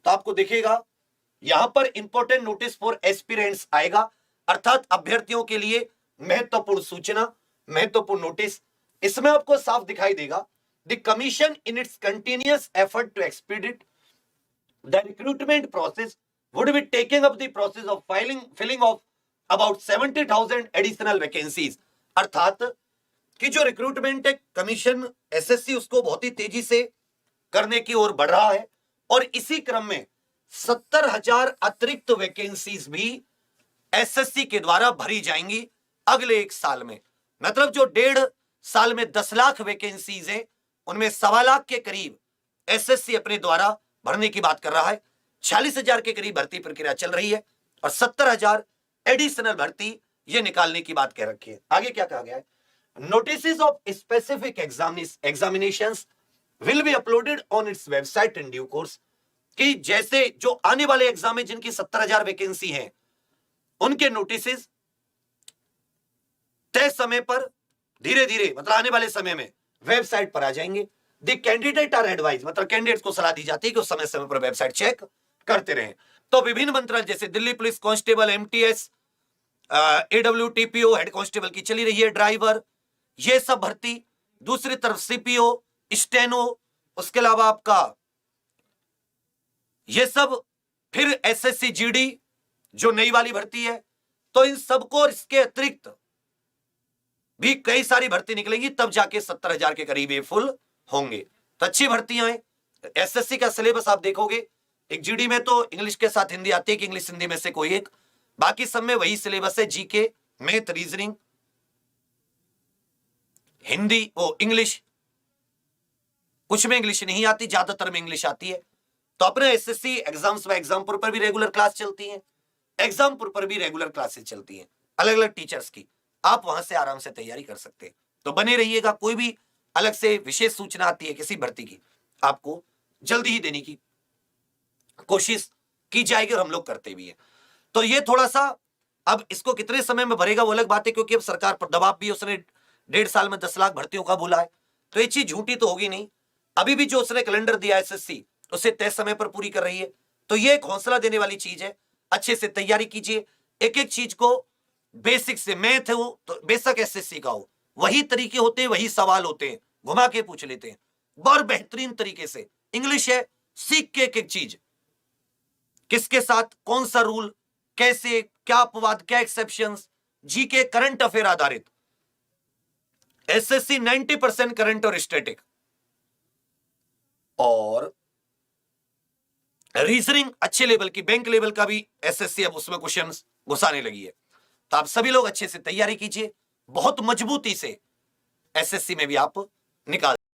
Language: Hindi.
तो आपको दिखेगा यहां पर इंपॉर्टेंट नोटिस फॉर एस्पिरेंट्स आएगा, अर्थात अभ्यर्थियों के लिए महत्वपूर्ण सूचना, महत्वपूर्ण नोटिस। इसमें आपको साफ दिखाई देगा, the commission in its continuous effort to expedite the recruitment process would be taking up the process of filling of about 70,000 additional vacancies. अर्थात कि जो रिक्रूटमेंट है कमीशन एसएससी उसको बहुत ही तेजी से करने की ओर बढ़ रहा है, और इसी क्रम में 70,000 अतिरिक्त वैकेंसीज भी एसएससी के द्वारा भरी जाएंगी अगले एक साल में। मतलब जो 1.5 साल में 10 लाख वैकेंसीज है, उनमें 1.25 लाख के करीब एसएससी अपने द्वारा भरने की बात कर रहा है। 46,000 के करीब भर्ती प्रक्रिया चल रही है और 70,000 एडिशनल भर्ती ये निकालने की बात कह रखी है। आगे क्या कहा गया है, notice of specific examinations will be uploaded on its website in due course. कि जैसे जो आने वाले एग्जाम में जिनकी 70,000 वैकेंसी है, उनके नोटिस तय समय पर धीरे धीरे मतलब आने वाले समय में वेबसाइट पर आ जाएंगे। द कैंडिडेट आर एडवाइज, मतलब कैंडिडेट्स को सलाह दी जाती है कि उस समय समय पर वेबसाइट चेक करते रहें। तो विभिन्न मंत्रालय जैसे Delhi police constable, MTS, AWTPO head constable की चली रही है, ड्राइवर, ये सब भर्ती। दूसरी तरफ सीपीओ, स्टेनो, उसके अलावा आपका ये सब, फिर एसएससी जीडी जो नई वाली भर्ती है, तो इन सबको इसके अतिरिक्त भी कई सारी भर्ती निकलेंगी, तब जाके 70,000 के करीब ये फुल होंगे। तो अच्छी भर्तियां हैं। एसएससी का सिलेबस आप देखोगे, एक जीडी में तो इंग्लिश के साथ हिंदी आती है कि इंग्लिश हिंदी में से कोई एक, बाकी सब में वही सिलेबस है, जीके, मैथ, रीजनिंग, हिंदी, वो इंग्लिश, कुछ में इंग्लिश नहीं आती, ज्यादातर में इंग्लिश आती है। तो अपने एसएससी एग्जाम्स व एग्जामपुर पर भी रेगुलर क्लास चलती है, एग्जामपुर पर भी रेगुलर क्लासेस चलती हैं अलग अलग टीचर्स की, आप वहां से आराम से तैयारी कर सकते हैं। तो बने रहिएगा, कोई भी अलग से विशेष सूचना आती है किसी भर्ती की, आपको जल्दी ही देने की कोशिश की जाएगी और हम लोग करते भी हैं। तो ये थोड़ा सा, अब इसको कितने समय में भरेगा वो अलग बात है, क्योंकि अब सरकार पर दबाव भी, उसने 1.5 साल में 10 लाख भर्तियों का बोला है, तो ये चीज झूठी तो होगी नहीं। अभी भी जो उसने कैलेंडर दिया एसएससी उसे तय समय पर पूरी कर रही है, तो ये एक हौसला देने वाली चीज है। अच्छे से तैयारी कीजिए, एक एक चीज को बेसिक से, मैथ हो तो बेशक एसएससी का हो, वही तरीके होते हैं, वही सवाल होते हैं, घुमा के पूछ लेते हैं बहुत बेहतरीन तरीके से। इंग्लिश है, सीख के एक एक चीज, किसके साथ कौन सा रूल, कैसे, क्या अपवाद, क्या एक्सेप्शंस, जीके करंट अफेयर आधारित। एसएससी 90% करंट और स्टैटिक, और रीजनिंग अच्छे लेवल की, बैंक लेवल का भी एसएससी अब उसमें क्वेश्चंस घुसाने लगी है। तो आप सभी लोग अच्छे से तैयारी कीजिए, बहुत मजबूती से एसएससी में भी आप निकाल